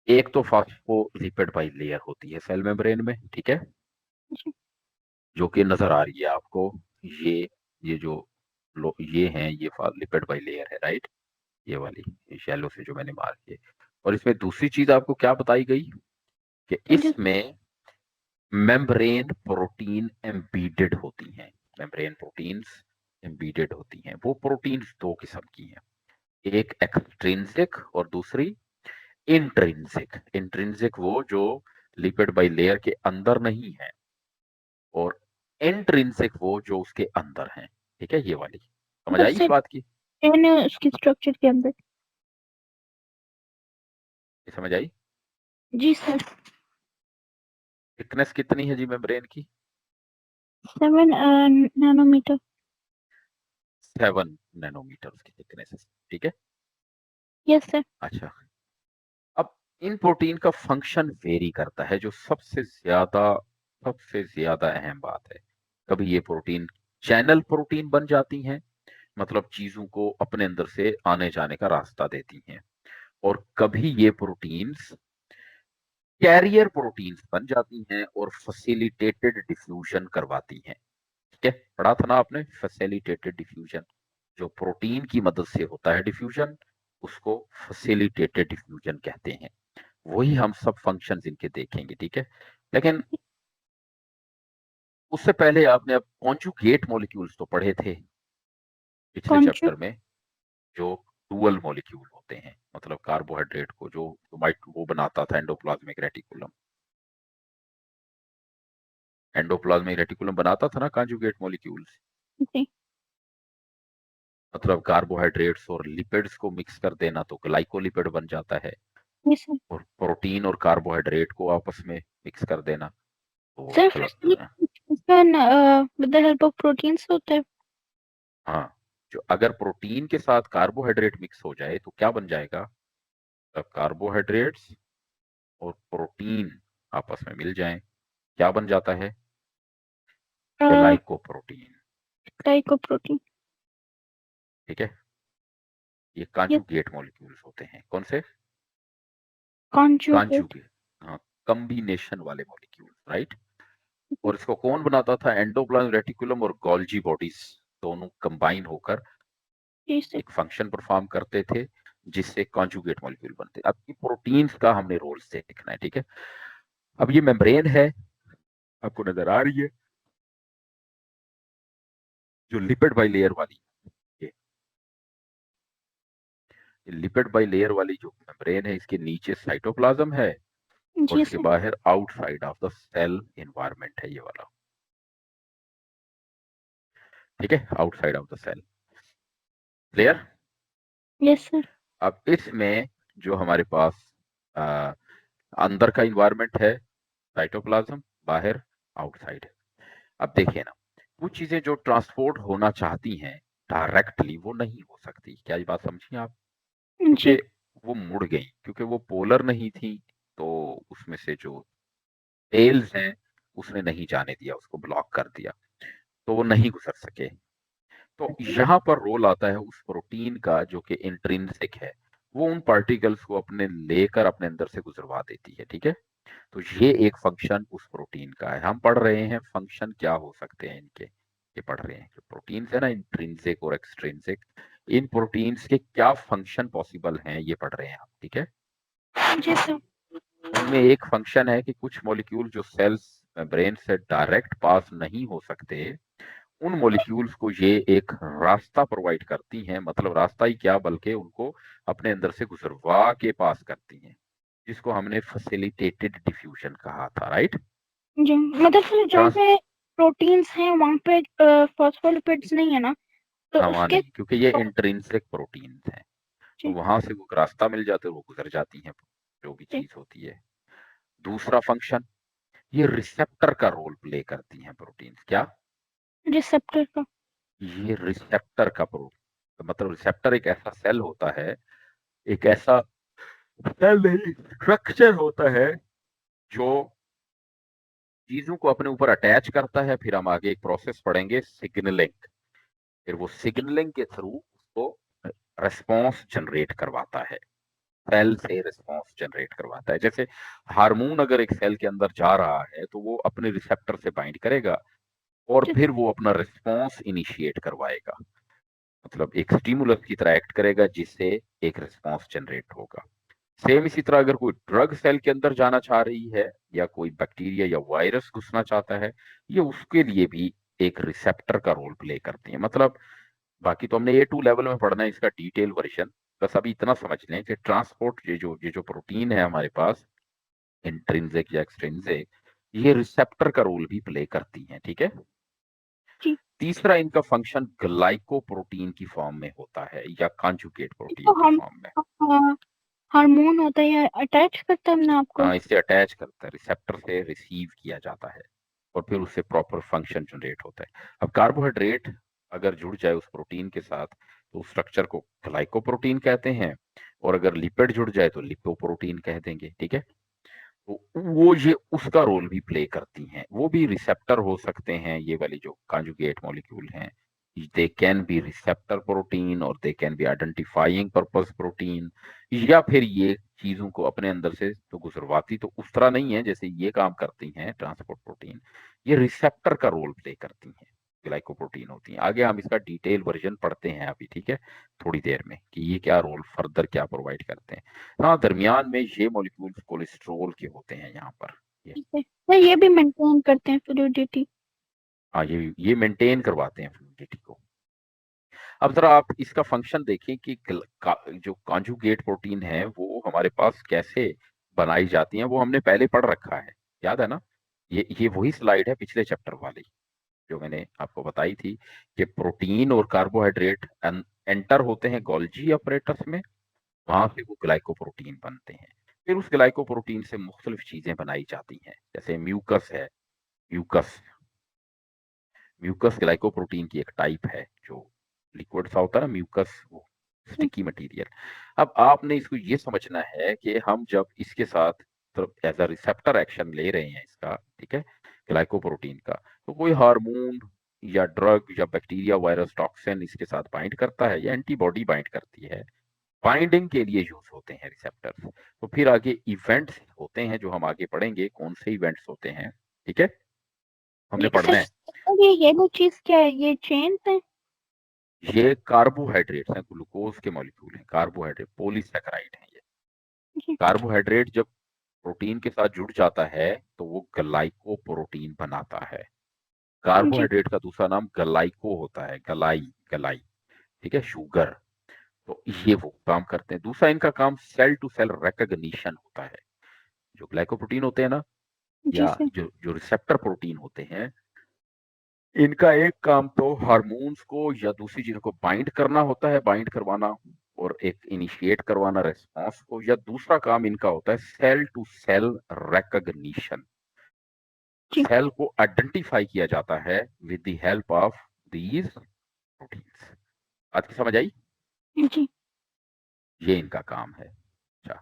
एक तो phospholipid bilayer होती है सेल मेम्ब्रेन में, ठीक है, जी। जो कि नजर आ रही है आपको। ये ये जो ये हैं, ये लिपिड बाइलेयर है, राइट। ये वाली शैलो से जो मैंने मार की। और इसमें दूसरी चीज आपको क्या बताई गई कि जी। इसमें मेम्ब्रेन प्रोटीन एम्बीडेड होती हैं। मेम्ब्रेन प्रोटीन्स एम्बीडेड होती हैं। वो प्रोटीन्स दो किस्म की हैं, एक एक्सट्रिंसिक और दूसरी इंट्रिंसिक। इंट्रिंसिक वो जो लिपिड बाइलेयर के अंदर नहीं है, और इंट्रिंसिक वो जो उसके अंदर है। ठीक है, ये वाली समझ मतलब आई इस सिर्फ बात की? है उसकी स्ट्रक्चर के अंदर। ये समझ आई? जी सर। थिकनेस कितनी है जी मेम्ब्रेन की? 7 नैनोमीटर। 7 नैनोमीटर उसकी थिकनेस है, ठीक है। Yes sir. अच्छा, अब इन प्रोटीन का फंक्शन वेरी करता है, जो सबसे ज्यादा अहम बात है। कभी ये प्रोटीन चैनल प्रोटीन बन जाती हैं, मतलब चीजों को अपने अंदर से आने जाने का रास्ता देती हैं, और कभी ये प्रोटीन्स कैरियर प्रोटीन्स बन जाती हैं और फैसिलिटेटेड डिफ्यूजन करवाती हैं। ठीक है, पढ़ा था ना आपने, फैसिलिटेटेड डिफ्यूजन। जो प्रोटीन की मदद से होता है डिफ्यूजन, उसको फैसिलिटेटेड डिफ्यूजन कहते हैं। वही हम सब फंक्शंस इनके देखेंगे, ठीक है। लेकिन उससे पहले आपने अब कॉन्जुगेट मॉलिक्यूल्स तो पढ़े थे पिछले कौन सी? चैप्टर में, जो डुअल मॉलिक्यूल होते हैं, मतलब कार्बोहाइड्रेट को जो माइट वो बनाता था एंडोप्लाज्मिक रेटिकुलम। एंडोप्लाज्मिक रेटिकुलम बनाता था ना कॉन्जुगेट मॉलिक्यूल्स। जी। मतलब कार्बोहाइड्रेट्स और लिपिड्स को मिक्स कर देना तो ग्लाइकोलिपिड बन जाता है, यस सर। और प्रोटीन और कार्बोहाइड्रेट को आपस में मिक्स कर देना तो सर फिर इसका with the help of proteins होता है। हाँ, जो अगर प्रोटीन के साथ कार्बोहाइड्रेट मिक्स हो जाए तो क्या बन जाएगा? कार्बोहाइड्रेट्स और प्रोटीन आपस में मिल जाएं, क्या बन जाता है? ग्लाइकोप्रोटीन। ग्लाइकोप्रोटीन। ठीक है, ये यस। कांजुगेट मॉलिक्यूल्स होते हैं। कौन से? कॉन्जुगेट। कांजुगेट, हाँ, कॉम्बिनेशन वाले मॉलिक्यूल, राइट। और इसको कौन बनाता था? एंडोप्लाज्मिक रेटिकुलम और गोल्जी बॉडीज दोनों कंबाइन होकर जी सर। एक फंक्शन परफॉर्म करते थे, जिससे कॉन्जुगेट मॉलिक्यूल बनते। अब ये प्रोटीन्स का हमने रोल देखना है, ठीक है। अब ये मेम्ब्रेन है, आपको नजर आ रही है, जो लिपिड बाइलेयर वाली, ये लिपिड बाइलेयर वाली जो मेम्ब्रेन है, इसके नीचे साइटोप्लाज्म है, और जी इसके सर। बाहर outside of the cell environment है, ये वाला। ठीक है, outside of the cell. Clear? Yes sir. अब इसमें जो हमारे पास आ, अंदर का इन्वायरमेंट है साइटोप्लाज्म, बाहर आउटसाइड है। अब देखिए ना, कुछ चीजें जो ट्रांसपोर्ट होना चाहती हैं डायरेक्टली, वो नहीं हो सकती। क्या ये बात समझी आप? क्योंकि जी। वो मुड़ गई, क्योंकि वो पोलर नहीं थी, तो उसमें से जो टेल्स हैं, उसने नहीं जाने दिया, उसको ब्लॉक कर दिया, तो वो नहीं गुजर सके। तो यहाँ पर रोल आता है उस प्रोटीन का जो कि इंट्रिंसिक है। वो उन पार्टिकल्स को अपने लेकर अपने अंदर से गुजरवा देती है, ठीक है। तो ये एक फंक्शन उस प्रोटीन का है। हम पढ़ रहे हैं फंक्शन क्या हो सकते हैं इनके, ये पढ़ रहे हैं जो प्रोटीन्स है ना, इंट्रिंसिक और एक्सट्रिंसिक, इन प्रोटीन्स के क्या फंक्शन पॉसिबल हैं, ये पढ़ रहे हैं हम, ठीक है। जी सर। उनमें एक फंक्शन है कि कुछ मॉलिक्यूल जो सेल्स ब्रेन से डायरेक्ट पास नहीं हो सकते, उन मॉलिक्यूल्स को ये एक रास्ता प्रोवाइड करती हैं। मतलब रास्ता ही क्या, बल्कि उनको अपने अंदर से गुजरवा के पास करती हैं, जिसको हमने फैसिलिटेटेड डिफ्यूजन कहा था, राइट। जी मतलब सर जहाँ ट्रांस पे प्रोटीन्स हैं वहाँ पे फॉस्फोलिपिड्स नहीं है ना, तो हाँ, वहाँ उसके। नहीं, क्योंकि ये इंट्रिंसिक प्रोटीन है, तो जी। वहां से वो रास्ता मिल जाते, वो गुजर जाती हैं, जो भी जी। चीज होती है। दूसरा फंक्शन, ये रिसेप्टर का रोल प्ले करती हैं प्रोटीन्स। क्या? रिसेप्टर का। ये रिसेप्टर का मतलब रिसेप्टर एक ऐसा सेल होता है, एक ऐसा सेल नहीं, स्ट्रक्चर होता है, जो चीजों को अपने ऊपर अटैच करता है। फिर हम आगे एक प्रोसेस पढ़ेंगे, सिग्नलिंग। फिर वो सिग्नलिंग के थ्रू उसको रेस्पॉन्स जनरेट करवाता है। सेल से रिस्पॉन्स जनरेट करवाता है। जैसे हार्मोन अगर एक सेल के अंदर जा रहा है तो वो अपने रिसेप्टर से बाइंड करेगा और जी फिर वो अपना रिस्पॉन्स इनिशिएट करवाएगा, मतलब एक स्टिमुलस की तरह एक्ट करेगा जिससे एक रिस्पॉन्स जनरेट होगा। सेम इसी तरह अगर कोई ड्रग सेल के अंदर जाना चाह रही है या कोई बैक्टीरिया या वायरस घुसना चाहता है, ये उसके लिए भी एक रिसेप्टर का रोल प्ले करती है। मतलब बाकी तो हमने A2 लेवल में पढ़ना है इसका डिटेल वर्जन, बस अभी इतना समझ लें कि ट्रांसपोर्ट ये जो प्रोटीन है हमारे पास, इंट्रिंसिक या एक्सट्रिंसिक, ये रिसेप्टर का रोल भी प्ले करती हैं, ठीक है। जी। तीसरा इनका फंक्शन ग्लाइकोप्रोटीन की फॉर्म में होता है या कॉन्जुगेट प्रोटीन तो की हम फॉर्म में। हार्मोन होता है या अटैच करता है अपने आप को। हाँ, इससे अटैच करता है, रिसेप्टर से रिसीव किया जाता है और फिर उससे प्रॉपर फंक्शन जनरेट होता है। अब कार्बोहाइड्रेट अगर जुड़ जाए उस प्रोटीन के साथ तो उस स्ट्रक्चर को ग्लाइकोप्रोटीन कहते हैं, और अगर लिपिड जुड़ जाए तो लिपोप्रोटीन कह देंगे, ठीक है। तो वो ये उसका रोल भी प्ले करती हैं, वो भी रिसेप्टर हो सकते हैं, ये वाली जो कॉन्जुगेट मॉलिक्यूल हैं, they can be receptor protein और they can be identifying purpose protein, या फिर ये चीजों को अपने अंदर से तो गुजरवाती तो उस तरह नहीं है जैसे ये काम करती हैं ट्रांसपोर्ट प्रोटीन, ये रिसेप्टर का रोल प्ले करती हैं, ग्लाइकोप्रोटीन होती हैं। आगे हम इसका डिटेल वर्जन पढ़ते हैं अभी, ठीक है, थोड़ी देर में, कि ये क्या रोल फर्दर क्या प्रोवाइड करते हैं। हाँ, दरमियान में ये मॉलिक्यूल्स कोलेस्ट्रॉल के होते हैं यहाँ पर, ये। ठीक है, तो ये भी मेंटेन करते हैं फ्लूइडिटी। हाँ, ये मेंटेन करवाते हैं फ्लूइडिटी को। अब जरा आप इसका फंक्शन देखें कि जो कॉन्जुगेट प्रोटीन है वो हमारे पास कैसे बनाई जाती हैं, वो हमने पहले पढ़ रखा है, याद है ना। ये वही स्लाइड है पिछले चैप्टर वाली जो मैंने आपको बताई थी कि प्रोटीन और कार्बोहाइड्रेट एंटर होते हैं गोल्जी अपरेटस में, वहां से वो ग्लाइकोप्रोटीन बनते हैं। फिर उस ग्लाइकोप्रोटीन से मुख्तलिफ चीजें बनाई जाती हैं, जैसे म्यूकस है, म्यूकस म्यूकस ग्लाइकोप्रोटीन की एक टाइप है, जो लिक्विड सा होता है ना म्यूकस, वो स्टिकी मटेरियल। अब आपने इसको ये समझना है कि हम जब इसके साथ एज अ रिसेप्टर एक्शन ले रहे हैं इसका, ठीक है, ग्लाइकोप्रोटीन का, तो कोई हार्मोन या ड्रग या बैक्टीरिया वायरस टॉक्सिन इसके साथ बाइंड करता है या एंटीबॉडी बाइंड करती है, बाइंडिंग के लिए यूज होते हैं रिसेप्टर्स। तो फिर आगे इवेंट्स होते हैं जो हम आगे पढ़ेंगे कौन से इवेंट्स होते हैं, ठीक है, हमने ये पढ़ना सर, है। ये येलो चीज क्या है, ये चेन है। ये कार्बोहाइड्रेट्स हैं, ग्लूकोज के मॉलिक्यूल हैं, कार्बोहाइड्रेट पॉलीसैकेराइड हैं ये। जी कार्बोहाइड्रेट जब प्रोटीन के साथ जुड़ जाता है तो वो ग्लाइकोप्रोटीन बनाता है। जी कार्बोहाइड्रेट का दूसरा नाम ग्लाइको होता है, गलाई, गलाई, ठीक है, शुगर। तो ये वो काम करते हैं। दूसरा इनका काम सेल टू सेल रिकग्निशन होता है। जो ग्लाइकोप्रोटीन होते हैं ना, जी या सर। जो रिसेप्टर प्रोटीन होते हैं, इनका एक काम तो हार्मोन्स को या दूसरी चीजों को बाइंड करना होता है, बाइंड करवाना और एक इनिशिएट करवाना रेस्पॉन्स को, या दूसरा काम इनका होता है सेल टू सेल रिकग्निशन। जी सेल को आइडेंटिफाई किया जाता है with the help of these proteins. आज की समझ आई, जी। ये इनका काम है। अच्छा।